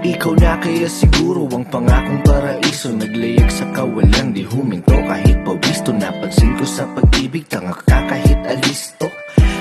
Ikaw na kaya siguro ang pangakong paraiso. Naglayag sa kawalan, di huminto kahit pawisto. Napansin ko sa pag-ibig, tanga ka kahit alisto.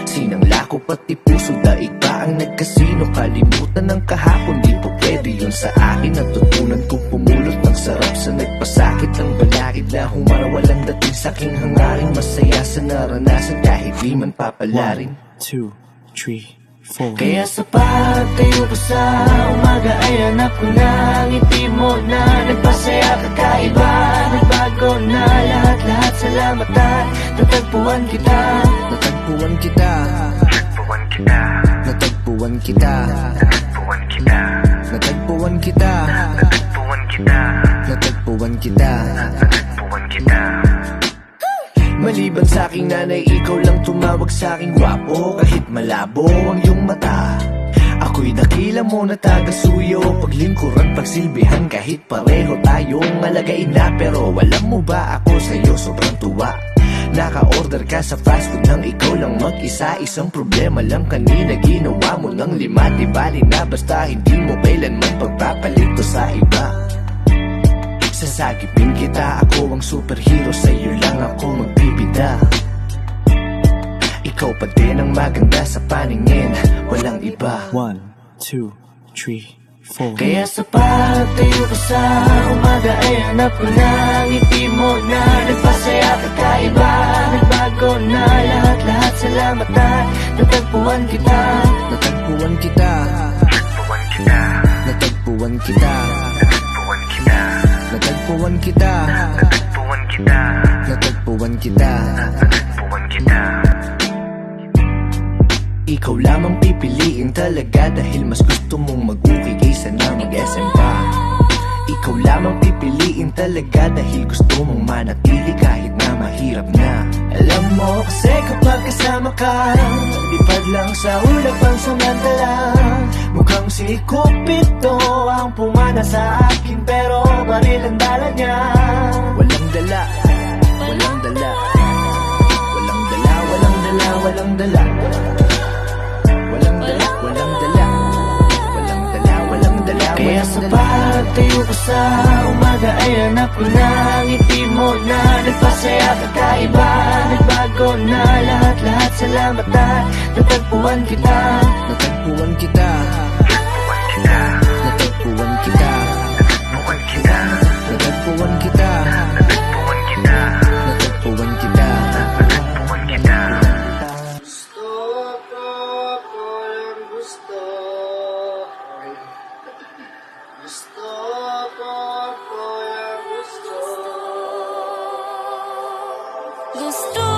Sinangla ko pati puso, daig ba ang nagkasino? Kalimutan ng kahapon, di po pwede yun sa akin. Natutunan kong pumulot ng sarap sa nagpasakit. Ang balakid na humarawalang dating sa aking hangarin. Masaya sa naranasan kahit di man papalarin. 1, 2, 3, 4. Kaya sa pagtayo ko sa umaga ay hanap ko na ngiti mo na nagpasaya kakaiba. Nagbago na lahat-lahat, salamat at natagpuan kita. Natagpuan kita. Natagpuan kita. Natagpuan kita. Natagpuan kita. Maliban sa aking nanay, ikaw lang tumawag sa aking gwapo. Kahit malabo ang iyong mata, ako'y dakila mo na taga-suyo. Paglingkuran, pagsilbihan, kahit pareho tayong alagay na. Pero alam mo ba ako sa'yo sobrang tuwa. Naka-order ka sa fast food nang ikaw lang mag-isa. Isang problema lang kanina, ginawa mo ng 5. Di bali na basta hindi mo kailanman pagpapalito sa iba. Sasagipin kita, ako ang superhero, sa'yo lang ako magbibida. Ikaw pa din ang maganda sa paningin, walang iba. 1, 2, 3, 4. Kaya sa pagtayo ko sa umaga ay hanap ko na ngiti mo na nagpasaya kakaiba. Nagbago na lahat-lahat, salamat at natagpuan kita. Natagpuan kita. Natagpuan kita. Natagpuan kita. Natagpuan kita. Ikaw lamang pipiliin talaga dahil mas gusto mong mag-uwi kaysa na mag-SM pa. Ikaw lamang pipiliin talaga dahil gusto mong manatili kahit na mahirap na. Alam mo kasi kapag kasama ka, lipad lang sa ulap ang samantala. Mukhang si Cupido ang pumana sa akin, pero baril ang dala niya. Walang dala, walang dala. Walang dala, walang dala, walang dala. Walang dala, walang dala. Walang dala, walang dala. Kaya sa pagtayo ko sa umaga ay hanap ko na ngiti mo na nagpasaya kakaiba. Nagbago na lahat-lahat, salamat at natagpuan kita. Natagpuan kita. Natagpuan kita. Natagpuan kita. Natagpuan kita. Gusto